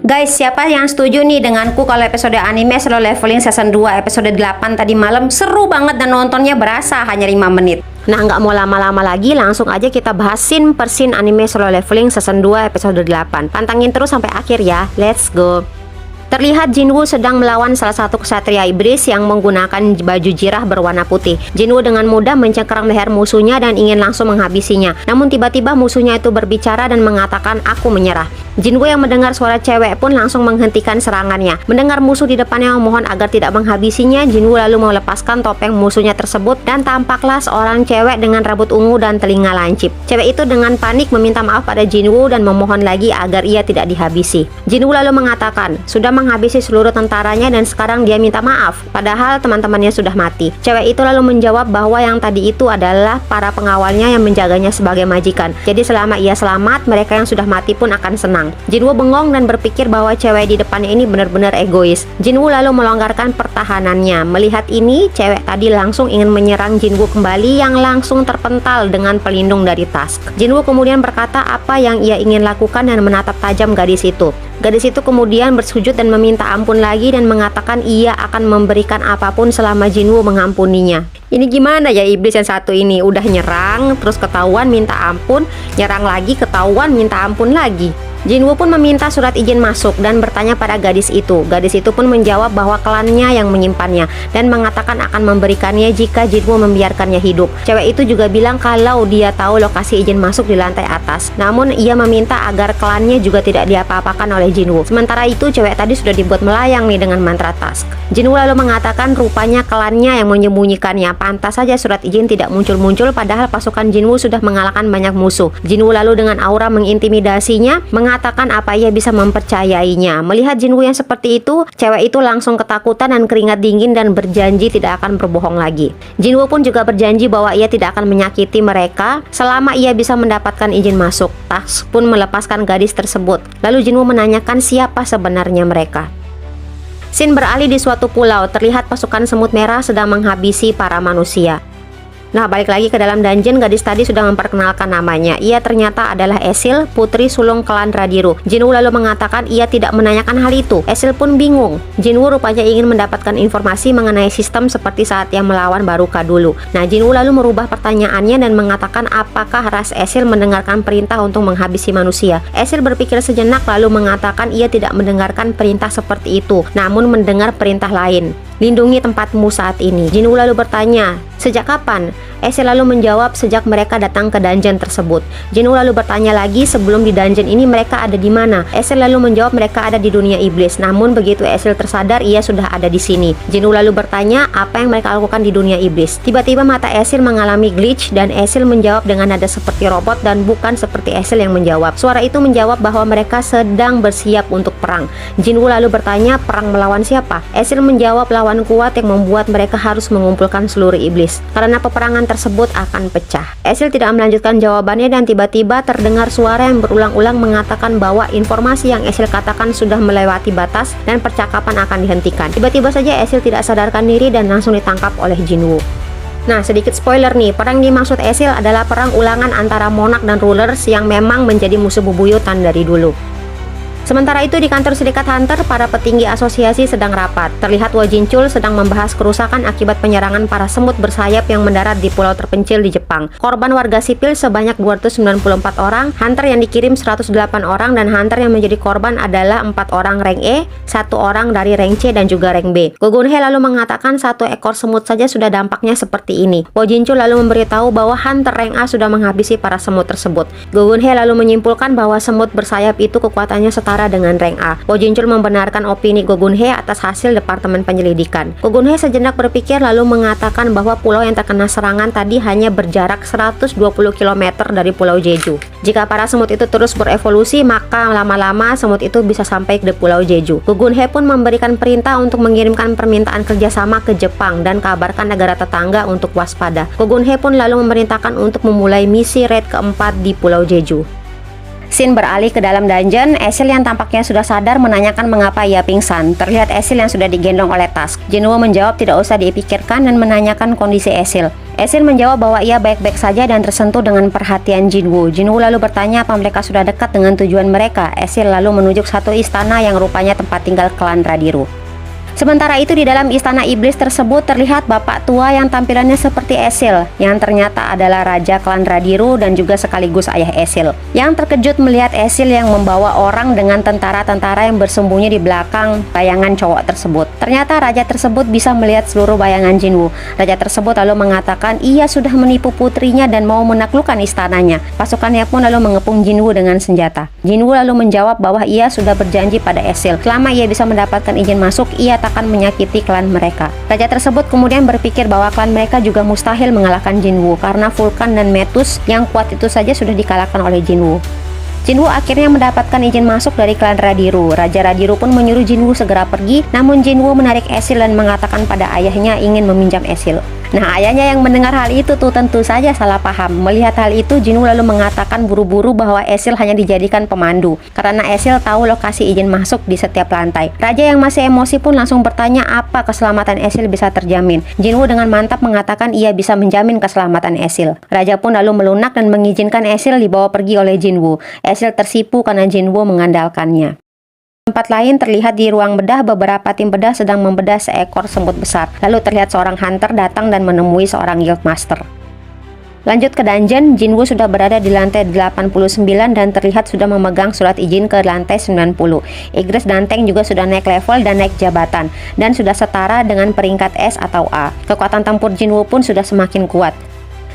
Guys, siapa yang setuju nih denganku kalau episode anime Solo Leveling Season 2 episode 8 tadi malam seru banget dan nontonnya berasa hanya 5 menit. Nah, nggak mau lama-lama lagi, langsung aja kita bahas scene per scene anime Solo Leveling Season 2 episode 8. Pantangin terus sampai akhir ya, let's go. Terlihat Jinwoo sedang melawan salah satu ksatria iblis yang menggunakan baju jirah berwarna putih. Jinwoo dengan mudah mencengkeram leher musuhnya dan ingin langsung menghabisinya. Namun tiba-tiba musuhnya itu berbicara dan mengatakan, "Aku menyerah." Jinwoo yang mendengar suara cewek pun langsung menghentikan serangannya. Mendengar musuh di depannya memohon agar tidak menghabisinya, Jinwoo lalu melepaskan topeng musuhnya tersebut dan tampaklah seorang cewek dengan rambut ungu dan telinga lancip. Cewek itu dengan panik meminta maaf pada Jinwoo dan memohon lagi agar ia tidak dihabisi. Jinwoo lalu mengatakan, sudah menghabisi seluruh tentaranya dan sekarang dia minta maaf, padahal teman-temannya sudah mati. Cewek itu lalu menjawab bahwa yang tadi itu adalah para pengawalnya yang menjaganya sebagai majikan. Jadi selama ia selamat, mereka yang sudah mati pun akan senang. Jinwoo bengong dan berpikir bahwa cewek di depannya ini benar-benar egois. Jinwoo lalu melonggarkan pertahanannya. Melihat ini, cewek tadi langsung ingin menyerang Jinwoo kembali yang langsung terpental dengan pelindung dari Tusk. Jinwoo kemudian berkata apa yang ia ingin lakukan dan menatap tajam gadis itu. Gadis itu kemudian bersujud dan meminta ampun lagi dan mengatakan ia akan memberikan apapun selama Jinwoo mengampuninya. Ini gimana ya iblis yang satu ini? Udah nyerang, terus ketahuan minta ampun, nyerang lagi ketahuan minta ampun lagi. Jinwoo pun meminta surat izin masuk dan bertanya pada gadis itu. Gadis itu pun menjawab bahwa klannya yang menyimpannya dan mengatakan akan memberikannya jika Jinwoo membiarkannya hidup. Cewek itu juga bilang kalau dia tahu lokasi izin masuk di lantai atas. Namun ia meminta agar klannya juga tidak diapa-apakan oleh Jinwoo. Sementara itu cewek tadi sudah dibuat melayang nih dengan mantra Tusk. Jinwoo lalu mengatakan rupanya klannya yang menyembunyikannya. Pantas saja surat izin tidak muncul-muncul padahal pasukan Jinwoo sudah mengalahkan banyak musuh. Jinwoo lalu dengan aura mengintimidasinya mengatakan apa ia bisa mempercayainya. Melihat Jinwoo yang seperti itu, cewek itu langsung ketakutan dan keringat dingin dan berjanji tidak akan berbohong lagi. Jinwoo pun juga berjanji bahwa ia tidak akan menyakiti mereka selama ia bisa mendapatkan izin masuk. Tusk pun melepaskan gadis tersebut. Lalu Jinwoo menanyakan siapa sebenarnya mereka. Scene beralih di suatu pulau, terlihat pasukan semut merah sedang menghabisi para manusia. Nah, balik lagi ke dalam dungeon, gadis tadi sudah memperkenalkan namanya. Ia ternyata adalah Esil, putri sulung klan Radiru. Jinwoo lalu mengatakan ia tidak menanyakan hal itu. Esil pun bingung. Jinwoo rupanya ingin mendapatkan informasi mengenai sistem seperti saat yang melawan Baruka dulu. Nah, Jinwoo lalu merubah pertanyaannya dan mengatakan apakah ras Esil mendengarkan perintah untuk menghabisi manusia. Esil berpikir sejenak lalu mengatakan ia tidak mendengarkan perintah seperti itu, namun mendengar perintah lain. Lindungi tempatmu saat ini. Jinwoo lalu bertanya, sejak kapan? Esil lalu menjawab sejak mereka datang ke dungeon tersebut. Jinwoo lalu bertanya lagi sebelum di dungeon ini mereka ada di mana. Esil lalu menjawab mereka ada di dunia iblis. Namun begitu Esil tersadar ia sudah ada di sini. Jinwoo lalu bertanya apa yang mereka lakukan di dunia iblis. Tiba-tiba mata Esil mengalami glitch dan Esil menjawab dengan nada seperti robot dan bukan seperti Esil yang menjawab. Suara itu menjawab bahwa mereka sedang bersiap untuk perang. Jinwoo lalu bertanya perang melawan siapa? Esil menjawab lawan kuat yang membuat mereka harus mengumpulkan seluruh iblis karena peperangan tersebut akan pecah. Esil tidak melanjutkan jawabannya dan tiba-tiba terdengar suara yang berulang-ulang mengatakan bahwa informasi yang Esil katakan sudah melewati batas dan percakapan akan dihentikan. Tiba-tiba saja Esil tidak sadarkan diri dan langsung ditangkap oleh Jinwoo. Nah, sedikit spoiler nih, perang yang dimaksud Esil adalah perang ulangan antara monark dan rulers yang memang menjadi musuh bebuyutan dari dulu. Sementara itu di kantor Serikat Hunter, para petinggi asosiasi sedang rapat. Terlihat Wo Jinchul sedang membahas kerusakan akibat penyerangan para semut bersayap yang mendarat di pulau terpencil di Jepang. Korban warga sipil sebanyak 294 orang, hunter yang dikirim 108 orang, dan hunter yang menjadi korban adalah 4 orang rank E, 1 orang dari rank C dan juga rank B. Go Gun Hye lalu mengatakan 1 ekor semut saja sudah dampaknya seperti ini. Wo Jinchul lalu memberitahu bahwa hunter rank A sudah menghabisi para semut tersebut. Go Gun Hye lalu menyimpulkan bahwa semut bersayap itu kekuatannya setara dengan rank A. Wo Jinchul membenarkan opini Go Gun Hye atas hasil Departemen Penyelidikan. Go Gun Hye sejenak berpikir lalu mengatakan bahwa pulau yang terkena serangan tadi hanya berjarak 120 km dari Pulau Jeju. Jika para semut itu terus berevolusi, maka lama-lama semut itu bisa sampai ke Pulau Jeju. Go Gun Hye pun memberikan perintah untuk mengirimkan permintaan kerjasama ke Jepang dan kabarkan negara tetangga untuk waspada. Go Gun Hye pun lalu memerintahkan untuk memulai misi raid keempat di Pulau Jeju. Scene beralih ke dalam dungeon. Esil yang tampaknya sudah sadar menanyakan mengapa ia pingsan. Terlihat Esil yang sudah digendong oleh Tusk. Jinwoo menjawab tidak usah dipikirkan dan menanyakan kondisi Esil. Esil menjawab bahwa ia baik-baik saja dan tersentuh dengan perhatian Jinwoo. Jinwoo lalu bertanya apa mereka sudah dekat dengan tujuan mereka. Esil lalu menunjuk satu istana yang rupanya tempat tinggal klan Radiru. Sementara itu di dalam istana iblis tersebut terlihat bapak tua yang tampilannya seperti Esil, yang ternyata adalah raja klan Radiru dan juga sekaligus ayah Esil. Yang terkejut melihat Esil yang membawa orang dengan tentara-tentara yang bersembunyi di belakang bayangan cowok tersebut. Ternyata raja tersebut bisa melihat seluruh bayangan Jinwoo. Raja tersebut lalu mengatakan ia sudah menipu putrinya dan mau menaklukkan istananya. Pasukannya pun lalu mengepung Jinwoo dengan senjata. Jinwoo lalu menjawab bahwa ia sudah berjanji pada Esil, selama ia bisa mendapatkan izin masuk, ia akan menyakiti klan mereka. Raja tersebut kemudian berpikir bahwa klan mereka juga mustahil mengalahkan Jinwoo karena Vulkan dan Metus yang kuat itu saja sudah dikalahkan oleh Jinwoo. Jinwoo akhirnya mendapatkan izin masuk dari klan Radiru. Raja Radiru pun menyuruh Jinwoo segera pergi, namun Jinwoo menarik Esil dan mengatakan pada ayahnya ingin meminjam Esil. Nah, ayahnya yang mendengar hal itu tuh tentu saja salah paham. Melihat hal itu, Jinwoo lalu mengatakan buru-buru bahwa Esil hanya dijadikan pemandu karena Esil tahu lokasi izin masuk di setiap lantai. Raja yang masih emosi pun langsung bertanya apa keselamatan Esil bisa terjamin. Jinwoo dengan mantap mengatakan ia bisa menjamin keselamatan Esil. Raja pun lalu melunak dan mengizinkan Esil dibawa pergi oleh Jinwoo. Esil tersipu karena Jinwoo mengandalkannya. Tempat lain terlihat di ruang bedah, beberapa tim bedah sedang membedah seekor semut besar. Lalu terlihat seorang hunter datang dan menemui seorang guildmaster. Lanjut ke dungeon, Jinwoo sudah berada di lantai 89 dan terlihat sudah memegang surat izin ke lantai 90. Igris dan Tank juga sudah naik level dan naik jabatan, dan sudah setara dengan peringkat S atau A. Kekuatan tempur Jinwoo pun sudah semakin kuat.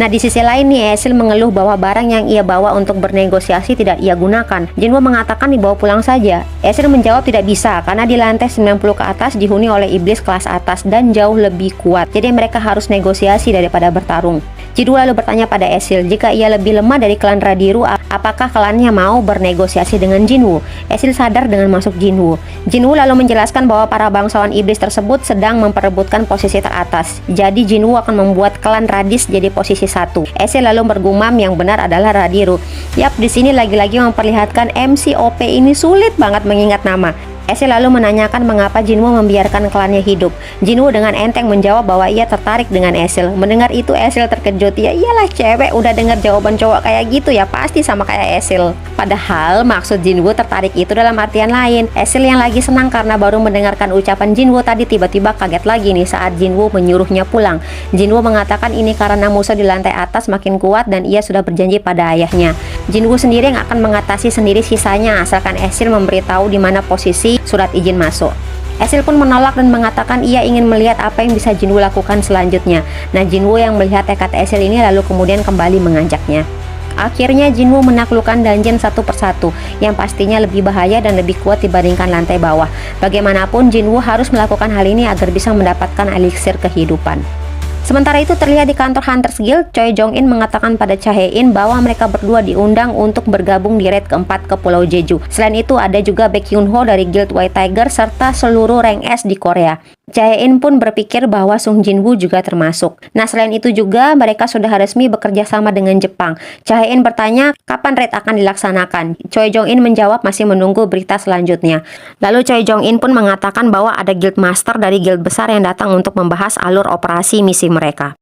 Nah, di sisi lain nih, Esil mengeluh bahwa barang yang ia bawa untuk bernegosiasi tidak ia gunakan. Jinwoo mengatakan dibawa pulang saja. Esil menjawab tidak bisa karena di lantai 90 ke atas dihuni oleh iblis kelas atas dan jauh lebih kuat. Jadi mereka harus negosiasi daripada bertarung. Jinwoo lalu bertanya pada Esil jika ia lebih lemah dari klan Radiru, apakah klannya mau bernegosiasi dengan Jinwoo. Esil sadar dengan masuk Jinwoo. Jinwoo lalu menjelaskan bahwa para bangsawan iblis tersebut sedang memperebutkan posisi teratas. Jadi Jinwoo akan membuat klan Radis jadi posisi 1. Esil lalu bergumam yang benar adalah Radiru. Yap, di sini lagi-lagi memperlihatkan MCOP ini sulit banget mengingat nama. Esil lalu menanyakan mengapa Jinwoo membiarkan klannya hidup. Jinwoo dengan enteng menjawab bahwa ia tertarik dengan Esil. Mendengar itu Esil terkejut. Ya iyalah, cewek udah dengar jawaban cowok kayak gitu ya pasti sama kayak Esil. Padahal maksud Jinwoo tertarik itu dalam artian lain. Esil yang lagi senang karena baru mendengarkan ucapan Jinwoo tadi tiba-tiba kaget lagi nih saat Jinwoo menyuruhnya pulang. Jinwoo mengatakan ini karena musuh di lantai atas makin kuat dan ia sudah berjanji pada ayahnya. Jinwoo sendiri yang akan mengatasi sendiri sisanya asalkan Esil memberitahu di mana posisi surat izin masuk. Esil pun menolak dan mengatakan ia ingin melihat apa yang bisa Jinwoo lakukan selanjutnya. Nah, Jinwoo yang melihat tekad Esil ini lalu kemudian kembali mengajaknya. Akhirnya Jinwoo menaklukkan dungeon satu persatu yang pastinya lebih bahaya dan lebih kuat dibandingkan lantai bawah. Bagaimanapun Jinwoo harus melakukan hal ini agar bisa mendapatkan eliksir kehidupan. Sementara itu terlihat di kantor Hunters Guild, Choi Jong-in mengatakan pada Cha Hae-in bahwa mereka berdua diundang untuk bergabung di raid keempat ke Pulau Jeju. Selain itu ada juga Baek Hyun-ho dari Guild White Tiger serta seluruh rank S di Korea. Cha Hae-in pun berpikir bahwa Sung Jin-woo juga termasuk. Nah, selain itu juga mereka sudah resmi bekerja sama dengan Jepang. Cha Hae-in bertanya kapan raid akan dilaksanakan. Choi Jong-in menjawab masih menunggu berita selanjutnya. Lalu Choi Jong-in pun mengatakan bahwa ada guild master dari guild besar yang datang untuk membahas alur operasi misi mereka.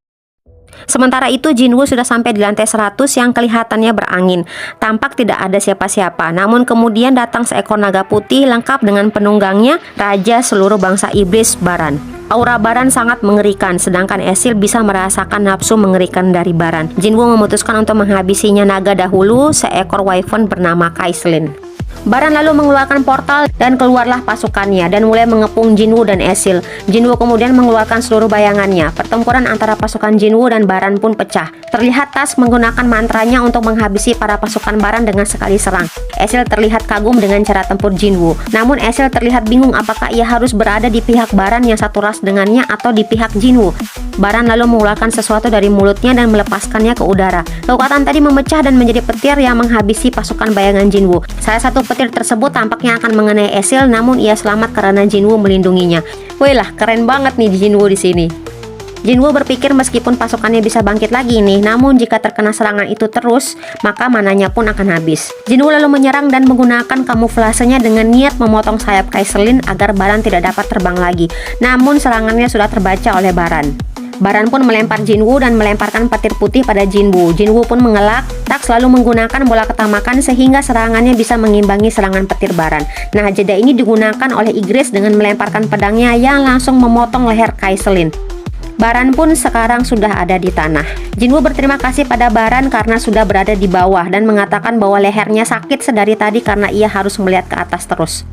Sementara itu Jinwoo sudah sampai di lantai 100 yang kelihatannya berangin. Tampak tidak ada siapa-siapa. Namun kemudian datang seekor naga putih lengkap dengan penunggangnya, raja seluruh bangsa iblis Baran. Aura Baran sangat mengerikan, sedangkan Esil bisa merasakan nafsu mengerikan dari Baran. Jinwoo memutuskan untuk menghabisinya naga dahulu, seekor wyvern bernama Kaislin. Baran lalu mengeluarkan portal dan keluarlah pasukannya dan mulai mengepung Jinwoo dan Esil. Jinwoo kemudian mengeluarkan seluruh bayangannya. Pertempuran antara pasukan Jinwoo dan Baran pun pecah. Terlihat Tusk menggunakan mantranya untuk menghabisi para pasukan Baran dengan sekali serang. Esil terlihat kagum dengan cara tempur Jinwoo. Namun Esil terlihat bingung apakah ia harus berada di pihak Baran yang satu ras dengannya atau di pihak Jinwoo. Baran lalu mengeluarkan sesuatu dari mulutnya dan melepaskannya ke udara. Kekuatan tadi memecah dan menjadi petir yang menghabisi pasukan bayangan Jinwoo. Salah satu petir tersebut tampaknya akan mengenai Esil, namun ia selamat karena Jinwoo melindunginya. Wih lah, keren banget nih Jinwoo di sini. Jinwoo berpikir meskipun pasukannya bisa bangkit lagi nih, namun jika terkena serangan itu terus, maka mananya pun akan habis. Jinwoo lalu menyerang dan menggunakan kamuflasenya dengan niat memotong sayap Kaiselin agar Baran tidak dapat terbang lagi. Namun serangannya sudah terbaca oleh Baran. Baran pun melempar Jinwoo dan melemparkan petir putih pada Jinwoo. Jinwoo pun mengelak, tak selalu menggunakan bola ketamakan sehingga serangannya bisa mengimbangi serangan petir Baran. Nah, jeda ini digunakan oleh Ygritte dengan melemparkan pedangnya yang langsung memotong leher Kaiselin. Baran pun sekarang sudah ada di tanah. Jinwoo berterima kasih pada Baran karena sudah berada di bawah dan mengatakan bahwa lehernya sakit sedari tadi karena ia harus melihat ke atas terus.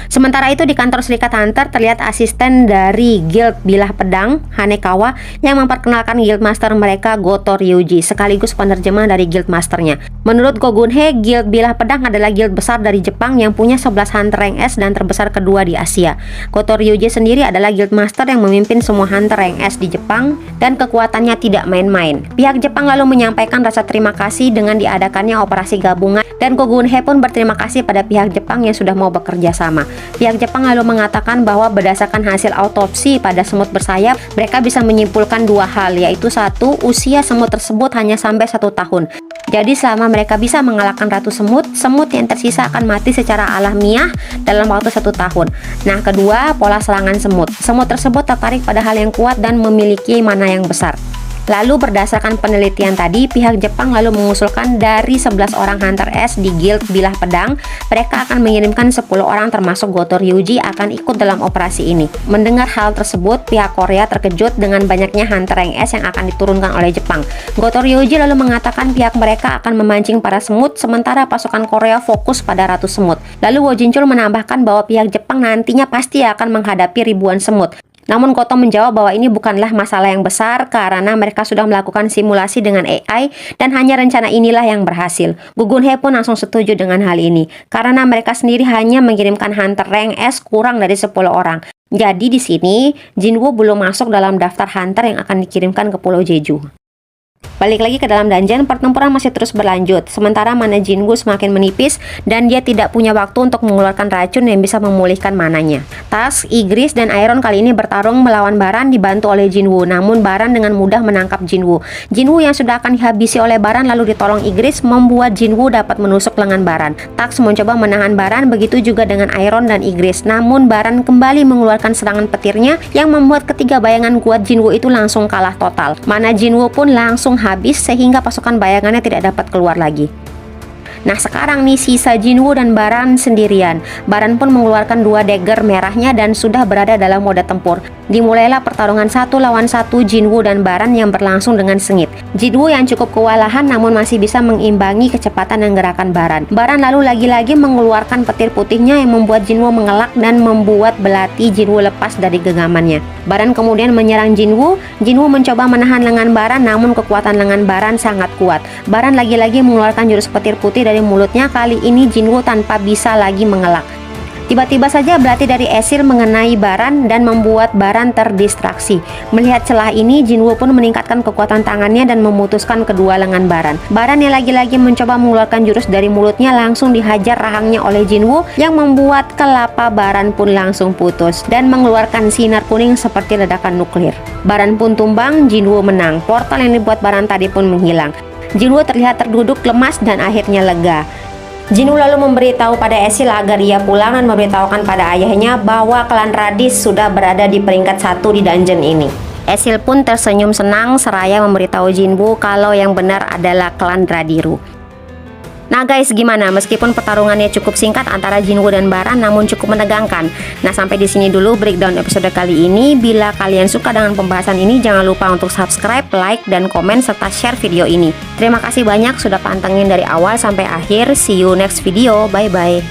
Sementara itu di kantor Serikat Hunter terlihat asisten dari Guild Bilah Pedang, Hanekawa, yang memperkenalkan Guildmaster mereka Goto Ryuji, sekaligus penerjemah dari Guildmasternya. Menurut Go Gun-hye, Guild Bilah Pedang adalah guild besar dari Jepang yang punya 11 Hunter rank S dan terbesar kedua di Asia. Goto Ryuji sendiri adalah Guildmaster yang memimpin semua Hunter rank S di Jepang dan kekuatannya tidak main-main. Pihak Jepang lalu menyampaikan rasa terima kasih dengan diadakannya operasi gabungan dan Go Gun-hye pun berterima kasih pada pihak Jepang yang sudah mau bekerja sama. Pihak Jepang lalu mengatakan bahwa berdasarkan hasil autopsi pada semut bersayap, mereka bisa menyimpulkan dua hal, yaitu satu, usia semut tersebut hanya sampai 1 tahun. Jadi selama mereka bisa mengalahkan ratu semut, semut yang tersisa akan mati secara alamiah dalam waktu 1 tahun. Nah, kedua, pola serangan semut. Semut tersebut tertarik pada hal yang kuat dan memiliki mana yang besar. Lalu berdasarkan penelitian tadi, pihak Jepang lalu mengusulkan dari 11 orang Hunter S di Guild Bilah Pedang, mereka akan mengirimkan 10 orang termasuk Goto Ryuji akan ikut dalam operasi ini. Mendengar hal tersebut, pihak Korea terkejut dengan banyaknya Hunter rank S yang akan diturunkan oleh Jepang. Goto Ryuji lalu mengatakan pihak mereka akan memancing para semut, sementara pasukan Korea fokus pada Ratu Semut. Lalu Wo Jinchul menambahkan bahwa pihak Jepang nantinya pasti akan menghadapi ribuan semut. Namun Goto menjawab bahwa ini bukanlah masalah yang besar karena mereka sudah melakukan simulasi dengan AI dan hanya rencana inilah yang berhasil. Go Gun-hye pun langsung setuju dengan hal ini karena mereka sendiri hanya mengirimkan Hunter rank S kurang dari 10 orang. Jadi di sini Jinwoo belum masuk dalam daftar Hunter yang akan dikirimkan ke Pulau Jeju. Balik lagi ke dalam dungeon, pertempuran masih terus berlanjut. Sementara mana Jinwoo semakin menipis dan dia tidak punya waktu untuk mengeluarkan racun yang bisa memulihkan mananya. Tas, Ygritte, dan Iron kali ini bertarung melawan Baran dibantu oleh Jinwoo. Namun Baran dengan mudah menangkap Jinwoo. Jinwoo yang sudah akan dihabisi oleh Baran lalu ditolong Ygritte membuat Jinwoo dapat menusuk lengan Baran. Tax mencoba menahan Baran, begitu juga dengan Iron dan Ygritte. Namun Baran kembali mengeluarkan serangan petirnya yang membuat ketiga bayangan kuat Jinwoo itu langsung kalah total. Mana Jinwoo pun langsung habis sehingga pasukan bayangannya tidak dapat keluar lagi. Nah, sekarang nih sisa Jinwoo dan Baran sendirian. Baran pun mengeluarkan 2 dagger merahnya dan sudah berada dalam mode tempur. Dimulailah pertarungan 1 lawan 1 Jinwoo dan Baran yang berlangsung dengan sengit. Jinwoo yang cukup kewalahan namun masih bisa mengimbangi kecepatan dan gerakan Baran. Baran lalu lagi-lagi mengeluarkan petir putihnya yang membuat Jinwoo mengelak dan membuat belati Jinwoo lepas dari genggamannya. Baran kemudian menyerang Jinwoo. Jinwoo mencoba menahan lengan Baran namun kekuatan lengan Baran sangat kuat. Baran lagi-lagi mengeluarkan jurus petir putih dari mulutnya. Kali ini Jinwoo tanpa bisa lagi mengelak. Tiba-tiba saja belati dari Esir mengenai Baran dan membuat Baran terdistraksi. Melihat celah ini, Jinwoo pun meningkatkan kekuatan tangannya dan memutuskan kedua lengan Baran. Baran yang lagi-lagi mencoba mengeluarkan jurus dari mulutnya langsung dihajar rahangnya oleh Jinwoo yang membuat kelapa Baran pun langsung putus dan mengeluarkan sinar kuning seperti ledakan nuklir. Baran pun tumbang, Jinwoo menang. Portal yang dibuat Baran tadi pun menghilang. Jinwoo terlihat terduduk lemas dan akhirnya lega. Jinwoo lalu memberitahu pada Esil agar ia pulang dan memberitahukan pada ayahnya bahwa klan Radis sudah berada di peringkat 1 di dungeon ini. Esil pun tersenyum senang seraya memberitahu Jinwoo kalau yang benar adalah klan Radiru. Nah guys, gimana? Meskipun pertarungannya cukup singkat antara Jinwoo dan Baran, namun cukup menegangkan. Nah, sampai di sini dulu breakdown episode kali ini. Bila kalian suka dengan pembahasan ini, jangan lupa untuk subscribe, like, dan komen serta share video ini. Terima kasih banyak sudah pantengin dari awal sampai akhir. See you next video. Bye bye.